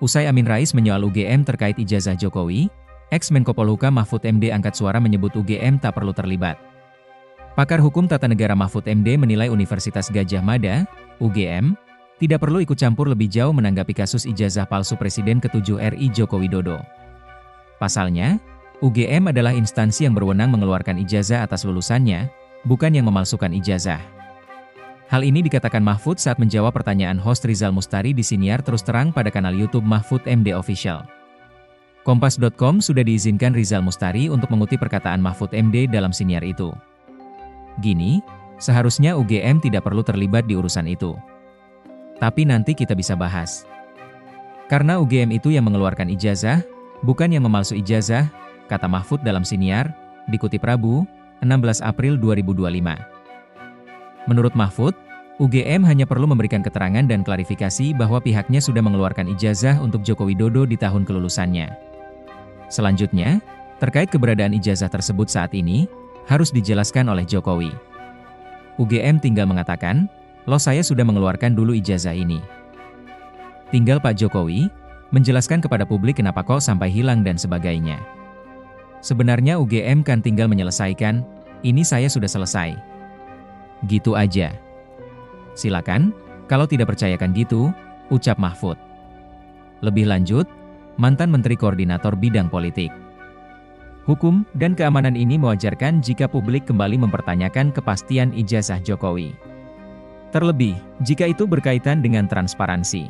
Usai Amin Rais menyoal UGM terkait ijazah Jokowi, ex-Menko Polhukam Mahfud MD angkat suara menyebut UGM tak perlu terlibat. Pakar Hukum Tata Negara Mahfud MD menilai Universitas Gadjah Mada, UGM, tidak perlu ikut campur lebih jauh menanggapi kasus ijazah palsu Presiden ke-7 RI Joko Widodo. Pasalnya, UGM adalah instansi yang berwenang mengeluarkan ijazah atas lulusannya, bukan yang memalsukan ijazah. Hal ini dikatakan Mahfud saat menjawab pertanyaan host Rizal Mustari di Siniar Terus Terang pada kanal YouTube Mahfud MD Official. Kompas.com sudah diizinkan Rizal Mustari untuk mengutip perkataan Mahfud MD dalam Siniar itu. Gini, seharusnya UGM tidak perlu terlibat di urusan itu. Tapi nanti kita bisa bahas. Karena UGM itu yang mengeluarkan ijazah, bukan yang memalsu ijazah, kata Mahfud dalam Siniar, dikutip Rabu, 16 April 2025. Menurut Mahfud, UGM hanya perlu memberikan keterangan dan klarifikasi bahwa pihaknya sudah mengeluarkan ijazah untuk Joko Widodo di tahun kelulusannya. Selanjutnya, terkait keberadaan ijazah tersebut saat ini, harus dijelaskan oleh Jokowi. UGM tinggal mengatakan, "Loh, saya sudah mengeluarkan dulu ijazah ini." Tinggal Pak Jokowi menjelaskan kepada publik kenapa kok sampai hilang dan sebagainya. Sebenarnya UGM kan tinggal menyelesaikan, "Ini saya sudah selesai." Gitu aja. Silakan, kalau tidak percayakan gitu, ucap Mahfud. Lebih lanjut, mantan Menteri Koordinator Bidang Politik, Hukum, dan Keamanan ini mewajarkan jika publik kembali mempertanyakan kepastian ijazah Jokowi. Terlebih, jika itu berkaitan dengan transparansi.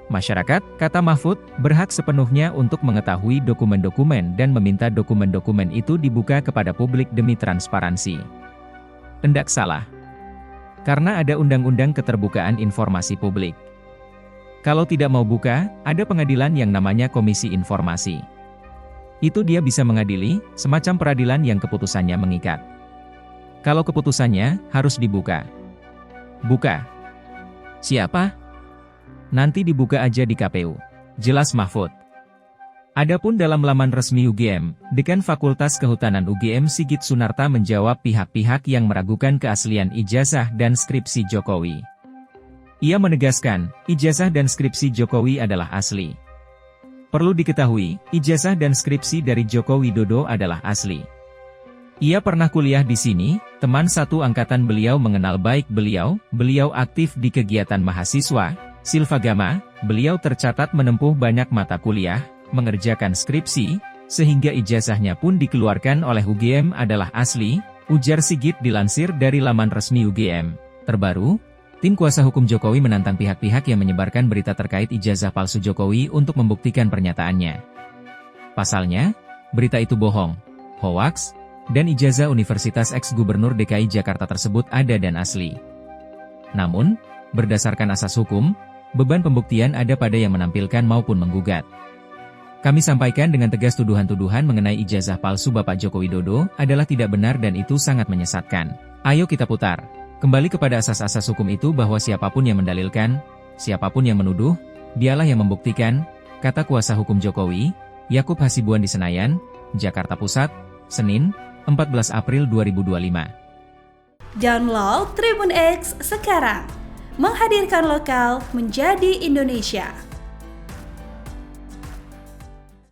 Masyarakat, kata Mahfud, berhak sepenuhnya untuk mengetahui dokumen-dokumen dan meminta dokumen-dokumen itu dibuka kepada publik demi transparansi. Hendak salah. Karena ada Undang-Undang Keterbukaan Informasi Publik. Kalau tidak mau buka, ada pengadilan yang namanya Komisi Informasi. Itu dia bisa mengadili, semacam peradilan yang keputusannya mengikat. Kalau keputusannya, harus dibuka. Buka. Siapa? Nanti dibuka aja di KPU. Jelas Mahfud. Adapun dalam laman resmi UGM, Dekan Fakultas Kehutanan UGM Sigit Sunarta menjawab pihak-pihak yang meragukan keaslian ijazah dan skripsi Jokowi. Ia menegaskan, ijazah dan skripsi Jokowi adalah asli. Perlu diketahui, ijazah dan skripsi dari Joko Widodo adalah asli. Ia pernah kuliah di sini, teman satu angkatan beliau mengenal baik beliau aktif di kegiatan mahasiswa, Silvagama, beliau tercatat menempuh banyak mata kuliah, mengerjakan skripsi, sehingga ijazahnya pun dikeluarkan oleh UGM adalah asli, ujar Sigit dilansir dari laman resmi UGM. Terbaru, tim kuasa hukum Jokowi menantang pihak-pihak yang menyebarkan berita terkait ijazah palsu Jokowi untuk membuktikan pernyataannya. Pasalnya, berita itu bohong, hoaks, dan ijazah Universitas ex-Gubernur DKI Jakarta tersebut ada dan asli. Namun, berdasarkan asas hukum, beban pembuktian ada pada yang menampilkan maupun menggugat. Kami sampaikan dengan tegas tuduhan-tuduhan mengenai ijazah palsu Bapak Joko Widodo adalah tidak benar dan itu sangat menyesatkan. Ayo kita putar kembali kepada asas-asas hukum itu bahwa siapapun yang mendalilkan, siapapun yang menuduh, dialah yang membuktikan, kata kuasa hukum Jokowi, Yakub Hasibuan di Senayan, Jakarta Pusat, Senin, 14 April 2025. Download Tribun X sekarang, menghadirkan lokal menjadi Indonesia.